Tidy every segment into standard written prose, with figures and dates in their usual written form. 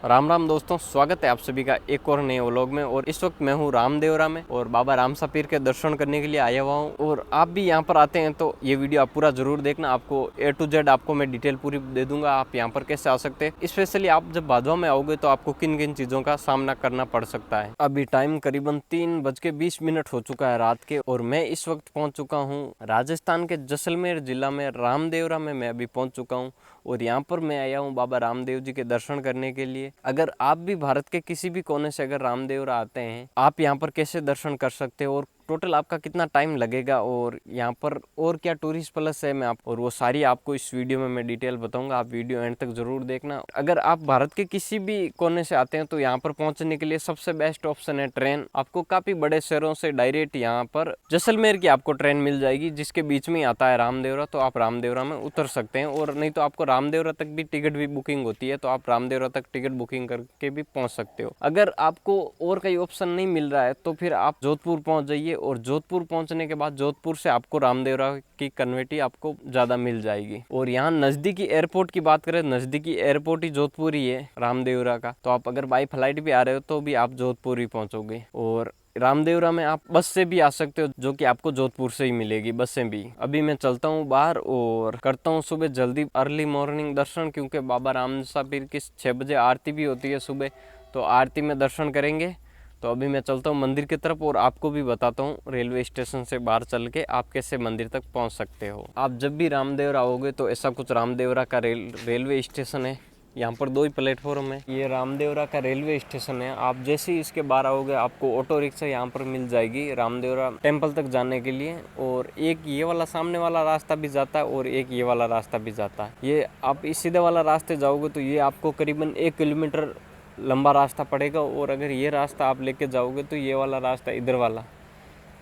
राम राम दोस्तों, स्वागत है आप सभी का एक और नए व्लॉग में। और इस वक्त मैं हूँ रामदेवरा में और बाबा रामसा पीर के दर्शन करने के लिए आया हुआ हूँ। और आप भी यहाँ पर आते हैं तो ये वीडियो आप पूरा जरूर देखना। आपको A to Z आपको मैं डिटेल पूरी दे दूंगा, आप यहाँ पर कैसे आ सकते हैं। स्पेशली आप जब भादवा में आओगे तो आपको किन किन चीज़ों का सामना करना पड़ सकता है। अभी टाइम करीबन 3:20 हो चुका है रात के और मैं इस वक्त पहुँच चुका हूँ राजस्थान के जैसलमेर जिला में रामदेवरा में मैं अभी पहुँच चुका हूँ। और यहाँ पर मैं आया हूँ बाबा रामदेव जी के दर्शन करने के लिए। अगर आप भी भारत के किसी भी कोने से अगर रामदेवरा आते हैं, आप यहाँ पर कैसे दर्शन कर सकते हो और टोटल आपका कितना टाइम लगेगा और यहाँ पर और क्या टूरिस्ट प्लस है मैं आप और वो सारी आपको इस वीडियो में मैं डिटेल बताऊंगा। आप वीडियो एंड तक जरूर देखना। अगर आप भारत के किसी भी कोने से आते हैं तो यहाँ पर पहुंचने के लिए सबसे बेस्ट ऑप्शन है ट्रेन। आपको काफी बड़े शहरों से डायरेक्ट यहाँ पर जैसलमेर की आपको ट्रेन मिल जाएगी, जिसके बीच में आता है रामदेवरा। तो आप रामदेवरा में उतर सकते हैं और नहीं तो आपको रामदेवरा तक भी टिकट भी बुकिंग होती है, तो आप रामदेवरा तक टिकट बुकिंग करके भी पहुंच सकते हो। अगर आपको और कोई ऑप्शन नहीं मिल रहा है तो फिर आप जोधपुर पहुंच जाइए और जोधपुर पहुंचने के बाद जोधपुर से आपको रामदेवरा की कन्वर्टी आपको ज़्यादा मिल जाएगी। और यहाँ नज़दीकी एयरपोर्ट की बात करें, नज़दीकी एयरपोर्ट ही जोधपुर ही है रामदेवरा का। तो आप अगर बाई फ्लाइट भी आ रहे हो तो भी आप जोधपुर ही पहुँचोगे। और रामदेवरा में आप बस से भी आ सकते हो, जो कि आपको जोधपुर से ही मिलेगी बसें भी। अभी मैं चलता हूँ बाहर और करता हूँ सुबह जल्दी अर्ली मॉर्निंग दर्शन, क्योंकि बाबा रामसा पीर की 6 बजे आरती भी होती है सुबह, तो आरती में दर्शन करेंगे। तो अभी मैं चलता हूँ मंदिर की तरफ और आपको भी बताता हूँ रेलवे स्टेशन से बाहर चल के आप कैसे मंदिर तक पहुँच सकते हो। आप जब भी रामदेवरा आओगे तो ऐसा कुछ रामदेवरा का रेलवे स्टेशन है। यहाँ पर 2 ही प्लेटफॉर्म है। ये रामदेवरा का रेलवे स्टेशन है। आप जैसे ही इसके बाहर आओगे आपको ऑटो रिक्शा यहाँ पर मिल जाएगी रामदेवरा टेम्पल तक जाने के लिए। और एक ये वाला सामने वाला रास्ता भी जाता है और एक ये वाला रास्ता भी जाता है। ये आप इस सीधे वाला रास्ते जाओगे तो ये आपको करीबन 1 किलोमीटर लंबा रास्ता पड़ेगा। और अगर ये रास्ता आप लेके जाओगे तो ये वाला रास्ता इधर वाला,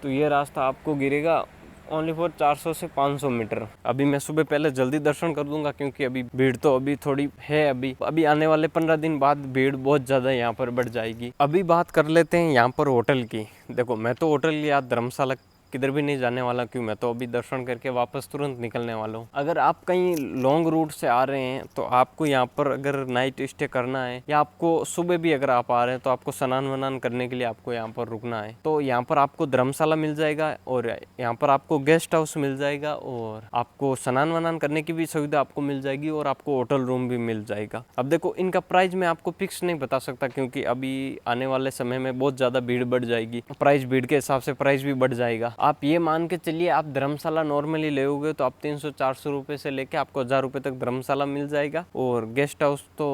तो ये रास्ता आपको गिरेगा ओनली फॉर 400 से 500 मीटर। अभी मैं सुबह पहले जल्दी दर्शन कर दूंगा, क्योंकि अभी भीड़ तो अभी थोड़ी है। अभी आने वाले 15 दिन बाद भीड़ बहुत ज़्यादा यहाँ पर बढ़ जाएगी। अभी बात कर लेते हैं यहाँ पर होटल की। देखो, मैं तो होटल या धर्मशाला किधर भी नहीं जाने वाला, क्यों मैं तो अभी दर्शन करके वापस तुरंत निकलने वाला हूँ। अगर आप कहीं लॉन्ग रूट से आ रहे हैं तो आपको यहाँ पर अगर नाइट स्टे करना है या आपको सुबह भी अगर आप आ रहे हैं तो आपको स्नान वनान करने के लिए आपको यहाँ पर रुकना है। तो यहाँ पर आपको धर्मशाला मिल जाएगा और यहाँ पर आपको गेस्ट हाउस मिल जाएगा और आपको स्नान वनान करने की भी सुविधा आपको मिल जाएगी और आपको होटल रूम भी मिल जाएगा। अब देखो, इनका प्राइस मैं आपको फिक्स नहीं बता सकता, क्योंकि अभी आने वाले समय में बहुत ज़्यादा भीड़ बढ़ जाएगी। प्राइस भीड़ के हिसाब से प्राइस भी बढ़ जाएगा। आप ये मान के चलिए, आप धर्मशाला नॉर्मली लेओगे तो आप 300-400 रुपये से लेके आपको 1000 रुपये तक धर्मशाला मिल जाएगा। और गेस्ट हाउस तो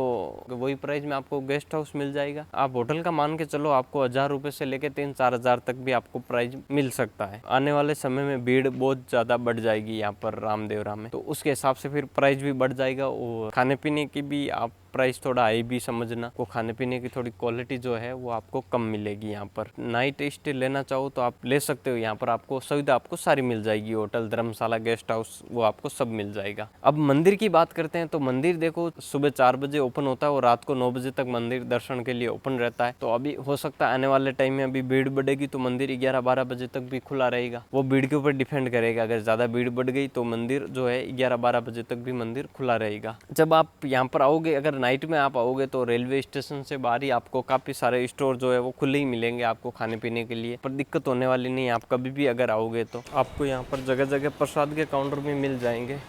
वही प्राइस में आपको गेस्ट हाउस मिल जाएगा। आप होटल का मान के चलो, आपको 1000 रुपये से लेके 3-4 हज़ार तक भी आपको प्राइस मिल सकता है। आने वाले समय में भीड़ बहुत ज़्यादा बढ़ जाएगी यहाँ पर रामदेवरा में, तो उसके हिसाब से फिर प्राइस भी बढ़ जाएगा। और खाने पीने की भी आप प्राइस थोड़ा हाई भी समझना, वो खाने पीने की थोड़ी क्वालिटी जो है वो आपको कम मिलेगी। यहाँ पर नाइट स्टे लेना चाहो तो आप ले सकते हो। यहाँ पर आपको सुविधा आपको सारी मिल जाएगी, होटल, धर्मशाला, गेस्ट हाउस, वो आपको सब मिल जाएगा। अब मंदिर की बात करते हैं तो मंदिर देखो, सुबह 4 बजे ओपन होता है और रात को 9 बजे तक मंदिर दर्शन के लिए ओपन रहता है। तो अभी हो सकता है आने वाले टाइम में अभी भीड़ बढ़ेगी तो मंदिर 11-12 बजे तक भी खुला रहेगा। वो भीड़ के ऊपर डिपेंड करेगा। अगर ज़्यादा भीड़ बढ़ गई तो मंदिर जो है 11-12 बजे तक भी मंदिर खुला रहेगा। जब आप यहाँ पर आओगे, अगर नाइट में आप आओगे तो रेलवे स्टेशन से बाहर ही आपको काफ़ी सारे स्टोर जो है वो खुले ही मिलेंगे आपको खाने पीने के लिए, पर दिक्कत होने वाली नहीं है। आप कभी भी अगर आओगे तो आपको यहाँ पर जगह जगह प्रसाद के काउंटर भी मिल जाएंगे।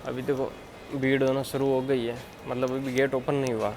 अभी देखो भीड़ होना शुरू हो गई है, मतलब अभी गेट ओपन नहीं हुआ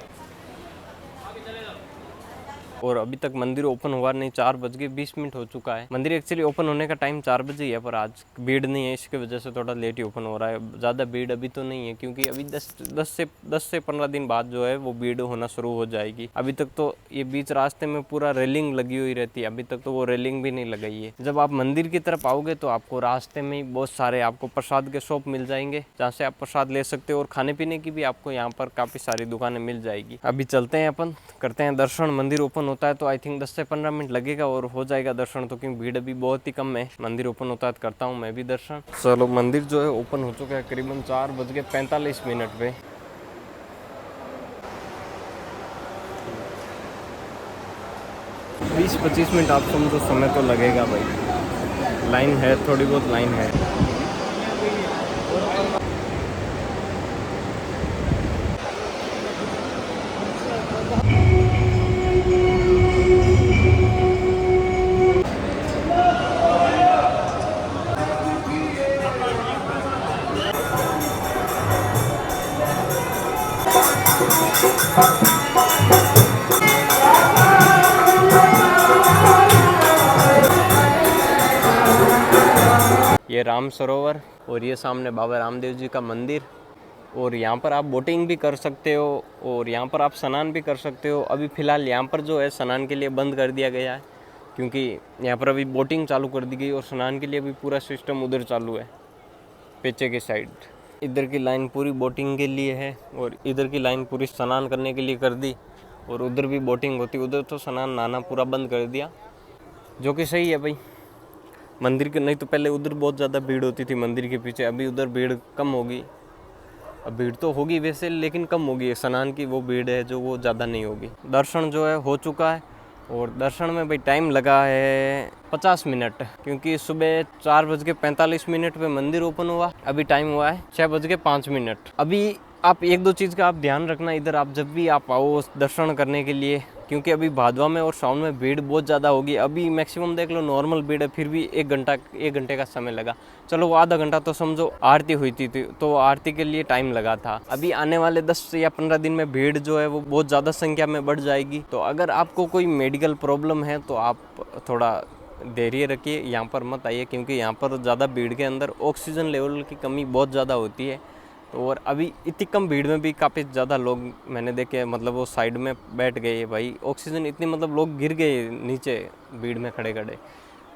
और अभी तक मंदिर ओपन हुआ नहीं। 4:20 हो चुका है। मंदिर एक्चुअली ओपन होने का टाइम 4 बजे ही है, पर आज भीड़ नहीं है, इसके वजह से थोड़ा लेट ही ओपन हो रहा है। ज़्यादा भीड़ अभी तो नहीं है, क्योंकि अभी 10 से 15 दिन बाद जो है वो भीड़ होना शुरू हो जाएगी। अभी तक तो ये बीच रास्ते में पूरा रेलिंग लगी हुई रहती है, अभी तक तो वो रेलिंग भी नहीं लगाई है। जब आप मंदिर की तरफ आओगे तो आपको रास्ते में ही बहुत सारे आपको प्रसाद के शॉप मिल जाएंगे, जहाँ से आप प्रसाद ले सकते हो। और खाने पीने की भी आपको यहाँ पर काफ़ी सारी दुकानें मिल जाएगी। अभी चलते हैं, अपन करते हैं दर्शन। मंदिर ओपन होता है तो आई थिंक 10 से 15 मिनट लगेगा और हो जाएगा दर्शन, तो क्योंकि भीड़ अभी बहुत ही कम है। मंदिर ओपन होता है तो करता हूँ मैं भी दर्शन। चलो, मंदिर जो है ओपन हो चुका है करीबन 4:45 पे। तो 20-25 मिनट आप समझो समय तो लगेगा भाई। लाइन है, थोड़ी बहुत लाइन है। राम सरोवर और ये सामने बाबा रामदेव जी का मंदिर। और यहाँ पर आप बोटिंग भी कर सकते हो और यहाँ पर आप स्नान भी कर सकते हो। अभी फ़िलहाल यहाँ पर जो है स्नान के लिए बंद कर दिया गया है, क्योंकि यहाँ पर अभी बोटिंग चालू कर दी गई और स्नान के लिए अभी पूरा सिस्टम उधर चालू है पीछे की साइड। इधर की लाइन पूरी बोटिंग के लिए है और इधर की लाइन पूरी स्नान करने के लिए कर दी। और उधर भी बोटिंग होती, उधर तो स्नान नहाना पूरा बंद कर दिया, जो कि सही है भाई। मंदिर के नहीं तो पहले उधर बहुत ज़्यादा भीड़ होती थी मंदिर के पीछे, अभी उधर भीड़ कम होगी। अब भीड़ तो होगी वैसे, लेकिन कम होगी। स्नान की वो भीड़ है जो वो ज़्यादा नहीं होगी। दर्शन जो है हो चुका है और दर्शन में भाई टाइम लगा है 50 मिनट, क्योंकि सुबह 4:45 पे मंदिर ओपन हुआ। अभी टाइम हुआ है 6:05। अभी आप एक दो चीज़ का आप ध्यान रखना इधर, आप जब भी आप आओ दर्शन करने के लिए, क्योंकि अभी भादवा में और सावन में भीड़ बहुत ज़्यादा होगी। अभी मैक्सिमम देख लो नॉर्मल भीड़ है, फिर भी एक घंटे का समय लगा। चलो वो आधा घंटा तो समझो आरती हुई थी तो आरती के लिए टाइम लगा था। अभी आने वाले 10 या 15 दिन में भीड़ जो है वो बहुत ज़्यादा संख्या में बढ़ जाएगी। तो अगर आपको कोई मेडिकल प्रॉब्लम है तो आप थोड़ा धैर्य रखिए, यहाँ पर मत आइए, क्योंकि यहाँ पर ज़्यादा भीड़ के अंदर ऑक्सीजन लेवल की कमी बहुत ज़्यादा होती है। और अभी इतनी कम भीड़ में भी काफ़ी ज़्यादा लोग मैंने देखे, मतलब वो साइड में बैठ गए भाई, ऑक्सीजन इतनी, मतलब लोग गिर गए नीचे भीड़ में खड़े खड़े।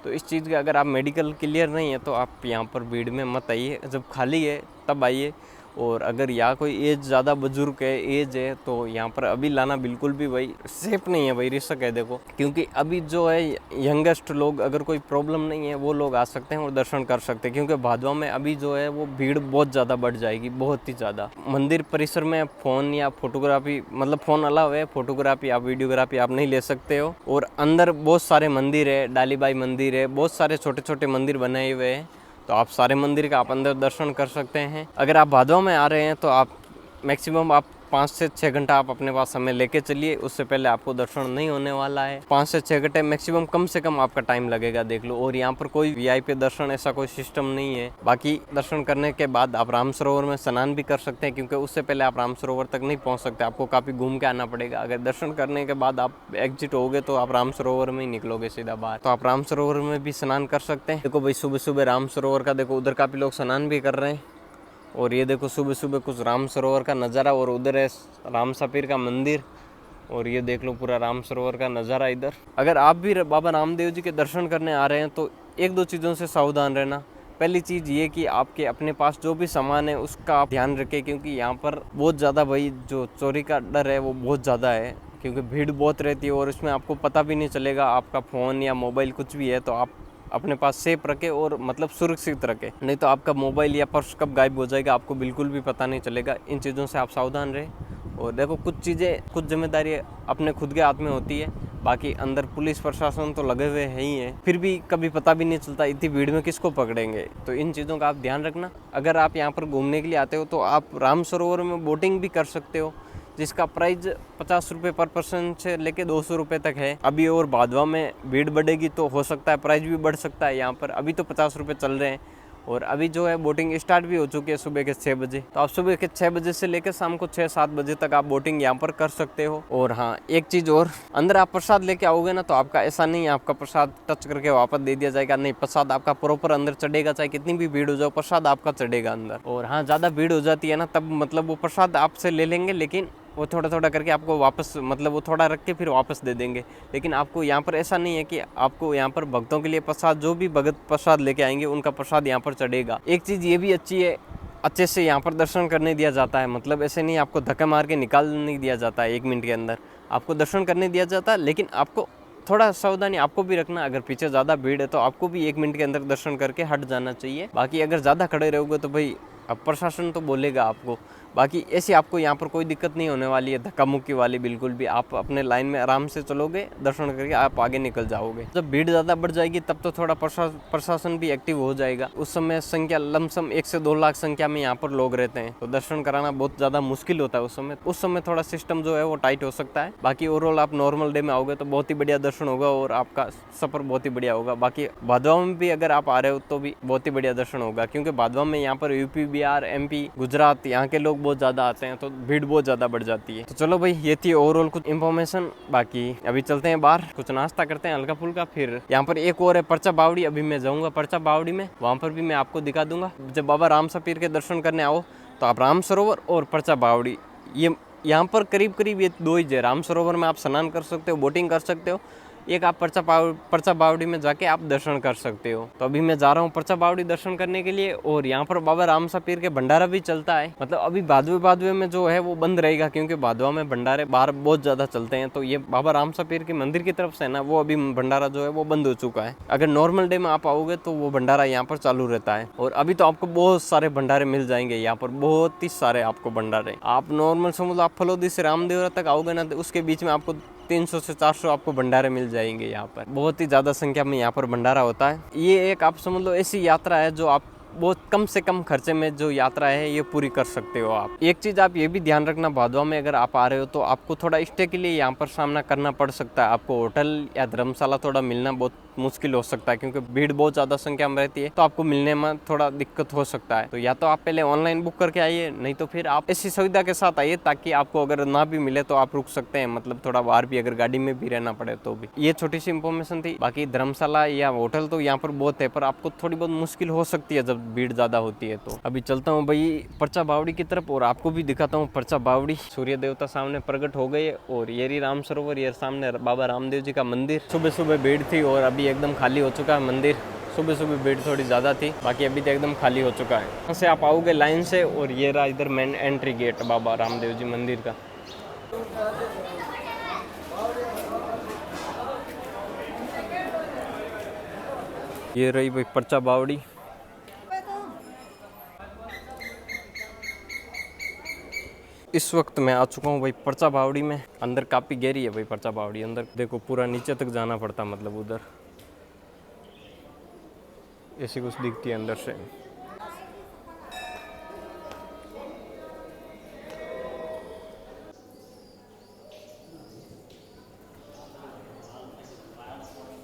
तो इस चीज़ का अगर आप मेडिकल क्लियर नहीं है तो आप यहाँ पर भीड़ में मत आइए, जब खाली है तब आइए। और अगर यहाँ कोई एज ज़्यादा बुजुर्ग है, एज है, तो यहाँ पर अभी लाना बिल्कुल भी भाई सेफ नहीं है भाई, रिस्क है देखो। क्योंकि अभी जो है यंगेस्ट लोग, अगर कोई प्रॉब्लम नहीं है वो लोग आ सकते हैं और दर्शन कर सकते हैं, क्योंकि भादवा में अभी जो है वो भीड़ बहुत ज़्यादा बढ़ जाएगी, बहुत ही ज़्यादा। मंदिर परिसर में फ़ोन या फोटोग्राफी, मतलब फ़ोन अलाउ है, फोटोग्राफी आप वीडियोग्राफी आप नहीं ले सकते हो। और अंदर बहुत सारे मंदिर है, डालीबाई मंदिर है, बहुत सारे छोटे छोटे मंदिर बनाए हुए हैं, तो आप सारे मंदिर का आप अंदर दर्शन कर सकते हैं। अगर आप भादवा में आ रहे हैं तो आप मैक्सिमम आप 5 से 6 घंटा आप अपने पास समय लेके चलिए, उससे पहले आपको दर्शन नहीं होने वाला है। 5 से 6 घंटे मैक्सिमम, कम से कम आपका टाइम लगेगा, देख लो। और यहाँ पर कोई वीआईपी दर्शन ऐसा कोई सिस्टम नहीं है। बाकी दर्शन करने के बाद आप राम सरोवर में स्नान भी कर सकते हैं, क्योंकि उससे पहले आप राम सरोवर तक नहीं पहुँच सकते, आपको काफ़ी घूम के आना पड़ेगा। अगर दर्शन करने के बाद आप एग्जिट होगे तो आप राम सरोवर में ही निकलोगे सीधा बाहर, तो आप राम सरोवर में भी स्नान कर सकते हैं। देखो भाई सुबह सुबह राम सरोवर का देखो, उधर काफ़ी लोग स्नान भी कर रहे हैं। और ये देखो सुबह सुबह कुछ राम सरोवर का नज़ारा, और उधर है राम सापीर का मंदिर, और ये देख लो पूरा राम सरोवर का नज़ारा इधर। अगर आप भी बाबा रामदेव जी के दर्शन करने आ रहे हैं तो एक दो चीज़ों से सावधान रहना। पहली चीज़ ये कि आपके अपने पास जो भी सामान है उसका आप ध्यान रखें, क्योंकि यहाँ पर बहुत ज़्यादा भाई जो चोरी का डर है वो बहुत ज़्यादा है, क्योंकि भीड़ बहुत रहती है और इसमें आपको पता भी नहीं चलेगा। आपका फ़ोन या मोबाइल कुछ भी है तो आप अपने पास सेफ रखें और मतलब सुरक्षित रखें, नहीं तो आपका मोबाइल या पर्स कब गायब हो जाएगा आपको बिल्कुल भी पता नहीं चलेगा। इन चीज़ों से आप सावधान रहें। और देखो कुछ चीज़ें, कुछ जिम्मेदारी अपने खुद के हाथ में होती है, बाकी अंदर पुलिस प्रशासन तो लगे हुए है ही है, फिर भी कभी पता भी नहीं चलता इतनी भीड़ में किसको पकड़ेंगे। तो इन चीज़ों का आप ध्यान रखना। अगर आप यहाँ पर घूमने के लिए आते हो तो आप राम सरोवर में बोटिंग भी कर सकते हो, जिसका प्राइस 50 रुपये पर पर्सन से लेके 200 रुपये तक है। अभी और भादवा में भीड़ बढ़ेगी तो हो सकता है प्राइस भी बढ़ सकता है यहाँ पर। अभी तो 50 रुपये चल रहे हैं और अभी जो है बोटिंग स्टार्ट भी हो चुकी है सुबह के 6 बजे। तो आप सुबह के 6 बजे से लेकर शाम को 6-7 बजे तक आप बोटिंग यहाँ पर कर सकते हो। और हाँ एक चीज़ और, अंदर आप प्रसाद लेके आओगे ना तो आपका ऐसा नहीं है आपका प्रसाद टच करके वापस दे दिया जाएगा, नहीं, प्रसाद आपका प्रॉपर अंदर चढ़ेगा, चाहे कितनी भी भीड़ हो जाए प्रसाद आपका चढ़ेगा अंदर। और हाँ ज़्यादा भीड़ हो जाती है ना तब मतलब वो प्रसाद आपसे ले लेंगे, लेकिन वो थोड़ा थोड़ा करके आपको वापस, मतलब वो थोड़ा रख के फिर वापस दे देंगे। लेकिन आपको यहाँ पर ऐसा नहीं है कि आपको यहाँ पर भक्तों के लिए प्रसाद, जो भी भगत प्रसाद लेके आएंगे उनका प्रसाद यहाँ पर चढ़ेगा। एक चीज़ ये भी अच्छी है, अच्छे से यहाँ पर दर्शन करने दिया जाता है, मतलब ऐसे नहीं आपको धक्का मार के निकाल नहीं दिया जाता है 1 मिनट के अंदर, आपको दर्शन करने दिया जाता है। लेकिन आपको थोड़ा सावधानी आपको भी रखना, अगर पीछे ज़्यादा भीड़ है तो आपको भी 1 मिनट के अंदर दर्शन करके हट जाना चाहिए। बाकी अगर ज़्यादा खड़े रहोगे तो भाई अब प्रशासन तो बोलेगा आपको। बाकी ऐसी आपको यहाँ पर कोई दिक्कत नहीं होने वाली है धक्का मुक्की वाली, बिल्कुल भी। आप अपने लाइन में आराम से चलोगे, दर्शन करके आप आगे निकल जाओगे। जब भीड़ ज़्यादा बढ़ जाएगी तब तो थोड़ा प्रशासन भी एक्टिव हो जाएगा। उस समय संख्या लमसम 1 से 2 लाख संख्या में यहाँ पर लोग रहते हैं, तो दर्शन कराना बहुत ज़्यादा मुश्किल होता है उस समय थोड़ा सिस्टम जो है वो टाइट हो सकता है। बाकी ओवरऑल आप नॉर्मल डे में आओगे तो बहुत ही बढ़िया दर्शन होगा और आपका सफ़र बहुत ही बढ़िया होगा। बाकी भादवा में भी अगर आप आ रहे हो तो भी बहुत ही बढ़िया दर्शन होगा, क्योंकि भादवा में यहाँ पर यूपी, बिहार, MP, गुजरात यहाँ के लोग बहुत ज़्यादा आते हैं तो भीड़ बहुत ज़्यादा बढ़ जाती है। तो चलो भाई, ये थी ओवरऑल कुछ इन्फॉर्मेशन। बाकी अभी चलते हैं बाहर, कुछ नाश्ता करते हैं हल्का फुल्का। फिर यहाँ पर एक और है परचा बावड़ी, अभी मैं जाऊँगा परचा बावड़ी में, वहाँ पर भी मैं आपको दिखा दूंगा। जब बाबा रामसा पीर के दर्शन करने आओ तो आप राम सरोवर और परचा बावड़ी, ये यहाँ पर करीब करीब ये दो ही है। राम सरोवर में आप स्नान कर सकते हो, बोटिंग कर सकते हो, एक आप परचा बावड़ी में जाके आप दर्शन कर सकते हो। तो अभी मैं जा रहा हूँ परचा बावड़ी दर्शन करने के लिए। और यहाँ पर बाबा रामसा पीर के भंडारा भी चलता है, मतलब अभी भादवे में जो है वो बंद रहेगा, क्योंकि भादवा में भंडारे बाहर बहुत ज़्यादा चलते हैं। तो ये बाबा रामसा पीर के मंदिर की तरफ से ना वो अभी भंडारा जो है वो बंद हो चुका है। अगर नॉर्मल डे में आप आओगे तो वो भंडारा यहाँ पर चालू रहता है। और अभी तो आपको बहुत सारे भंडारे मिल जाएंगे यहाँ पर, बहुत ही सारे आपको भंडारे। आप नॉर्मल समझ, आप फलोदी से रामदेवरा तक आओगे ना, तो उसके बीच में आपको 300 से 400 आपको भंडारे मिल जाएंगे। यहाँ पर बहुत ही ज़्यादा संख्या में यहाँ पर भंडारा होता है। ये एक आप समझ लो ऐसी यात्रा है जो आप बहुत कम से कम खर्चे में जो यात्रा है ये पूरी कर सकते हो आप। एक चीज़ आप ये भी ध्यान रखना, भादवा में अगर आप आ रहे हो तो आपको थोड़ा स्टे के लिए यहाँ पर सामना करना पड़ सकता है। आपको होटल या धर्मशाला थोड़ा मिलना बहुत मुश्किल हो सकता है, क्योंकि भीड़ बहुत ज़्यादा संख्या में रहती है, तो आपको मिलने में थोड़ा दिक्कत हो सकता है। तो या तो आप पहले ऑनलाइन बुक करके आइए, नहीं तो फिर आप ऐसी सुविधा के साथ आइए ताकि आपको अगर ना भी मिले तो आप रुक सकते हैं, मतलब थोड़ा बाहर भी अगर गाड़ी में भी रहना पड़े तो भी। ये छोटी सी इन्फॉर्मेशन थी। बाकी धर्मशाला या होटल तो यहाँ पर बहुत है, पर आपको थोड़ी बहुत मुश्किल हो सकती है जब भीड़ ज़्यादा होती है। तो अभी चलता हूँ भाई परचा बावड़ी की तरफ और आपको भी दिखाता हूँ परचा बावड़ी। सूर्य देवता सामने प्रकट हो गए और ये रही राम सरोवर, ये सामने बाबा रामदेव जी का मंदिर। सुबह सुबह भीड़ थी और अभी एकदम खाली हो चुका है मंदिर। सुबह सुबह भीड़ थोड़ी ज़्यादा थी, बाकी अभी तो एकदम खाली हो चुका है। यहाँ से आप आओगे लाइन से और ये रहा इधर main entry gate Baba Ramdev ji मंदिर का। ये रही भाई परचा बावड़ी। इस वक्त मैं आ चुका हूँ भाई परचा बावड़ी में। अंदर काफ़ी गहरी है भाई परचा बावड़ी, अंदर देखो पूरा नीचे तक जाना पड़ता, मतलब उधर ऐसी कुछ दिखती है अंदर से।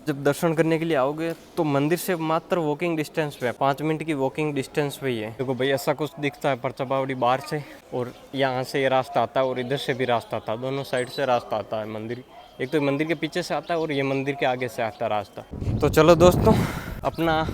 जब दर्शन करने के लिए आओगे तो मंदिर से मात्र वॉकिंग डिस्टेंस पे है, 5 मिनट की वॉकिंग डिस्टेंस पे ही है। देखो भाई ऐसा कुछ दिखता है परचा बावड़ी बाहर से, और यहाँ से ये रास्ता आता है और इधर से भी रास्ता आता है, दोनों साइड से रास्ता आता है मंदिर। एक तो मंदिर के पीछे से आता है और ये मंदिर के आगे से आता है रास्ता। तो चलो दोस्तों, अपना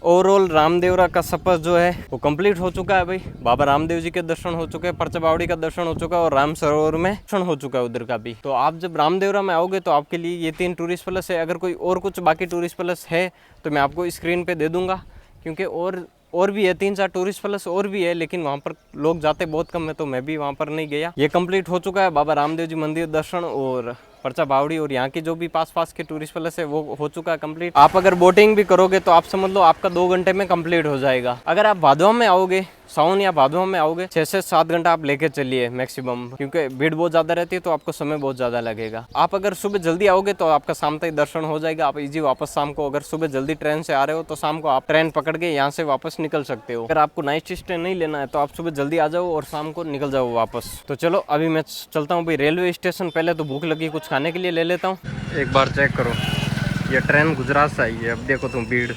ओवरऑल रामदेवरा का सफर जो है वो कंप्लीट हो चुका है भाई। बाबा रामदेव जी के दर्शन हो चुके हैं, परचा बावड़ी का दर्शन हो चुका है और राम सरोवर में दर्शन हो चुका है उधर का भी। तो आप जब रामदेवरा में आओगे तो आपके लिए ये 3 टूरिस्ट प्लेस है। अगर कोई और कुछ बाकी टूरिस्ट प्लेस है तो मैं आपको स्क्रीन पे दे दूंगा, क्योंकि और भी है 3-4 टूरिस्ट प्लेस और भी है, लेकिन वहाँ पर लोग जाते बहुत कम है, तो मैं भी वहाँ पर नहीं गया। ये कंप्लीट हो चुका है बाबा रामदेव जी मंदिर दर्शन और परचा बावड़ी, और यहाँ की जो भी पास के टूरिस्ट प्लेस है वो हो चुका है कंप्लीट। आप अगर बोटिंग भी करोगे तो आप समझ लो आपका 2 घंटे में कंप्लीट हो जाएगा। अगर आप भादवा में आओगे, सावन या भादवा में आओगे, 6 से 7 घंटा आप लेके चलिए मैक्सिमम, क्योंकि भीड़ बहुत ज़्यादा रहती है तो आपको समय बहुत ज़्यादा लगेगा। आप अगर सुबह जल्दी आओगे तो आपका शाम तक दर्शन हो जाएगा, आप इजी वापस शाम को, अगर सुबह जल्दी ट्रेन से आ रहे हो तो शाम को आप ट्रेन पकड़ के यहाँ से वापस निकल सकते हो। अगर आपको नाइट स्टे नहीं लेना है तो आप सुबह जल्दी आ जाओ और शाम को निकल जाओ वापस। तो चलो अभी मैं चलता हूँ भाई रेलवे स्टेशन। पहले तो भूख लगी, कुछ खाने के लिए ले लेता हूँ। एक बार चेक करो, ये ट्रेन गुजरात से आई है, अब देखो तुम भीड़।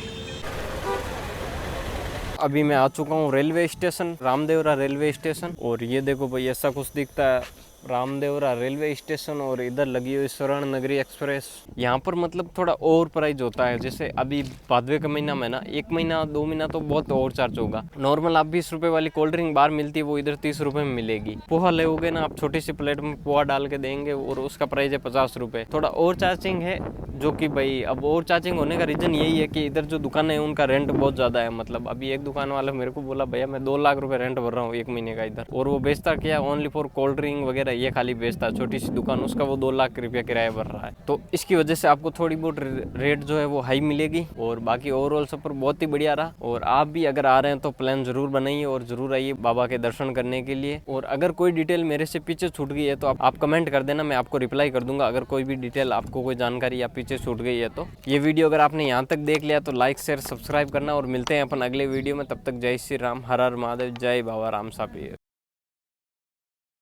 अभी मैं आ चुका हूँ railway station, Ramdevra railway station, और ये देखो भाई ऐसा कुछ दिखता है रामदेवरा रेलवे स्टेशन। और इधर लगी हुई स्वर्ण नगरी एक्सप्रेस। यहाँ पर मतलब थोड़ा ओवर प्राइस होता है, जैसे अभी भादवे का महीना में ना 1 महीना 2 महीना तो बहुत ओवर चार्ज होगा। नॉर्मल आप 20 रुपए वाली कोल्ड ड्रिंक बाहर मिलती है वो इधर 30 रुपए में मिलेगी। पोहा लोगे ना आप, छोटी सी प्लेट में पोहा डाल के देंगे और उसका प्राइस है 50 रुपए। थोड़ा ओवर चार्जिंग है, जो कि भाई अब ओवर चार्जिंग होने का रीजन यही है कि इधर जो दुकान है उनका रेंट बहुत ज्यादा है। मतलब अभी एक दुकान वाला मेरे को बोला भैया मैं 2 लाख रुपए रेंट भर रहा हूँ 1 महीने का इधर, और वो बेचता क्या ओनली फॉर कोल्ड ड्रिंक वगैरह ये खाली बेचता है, छोटी सी दुकान, उसका वो 2 लाख रुपया किराया भर रहा है। तो इसकी वजह से आपको थोड़ी बहुत रेट जो है वो हाई मिलेगी। और बाकी ओवरऑल सफर बहुत ही बढ़िया रहा। और आप भी अगर आ रहे हैं तो प्लान जरूर बनाइए और जरूर आइए बाबा के दर्शन करने के लिए। और अगर कोई डिटेल मेरे से पीछे छूट गई है तो आप कमेंट कर देना, मैं आपको रिप्लाई कर दूंगा। अगर कोई भी डिटेल आपको कोई जानकारी या पीछे छूट गई है तो। ये वीडियो अगर आपने यहाँ तक देख लिया तो लाइक शेयर सब्सक्राइब करना, और मिलते हैं अपन अगले वीडियो में। तब तक जय श्री राम, हर हर महादेव, जय बाबा रामसा पीर।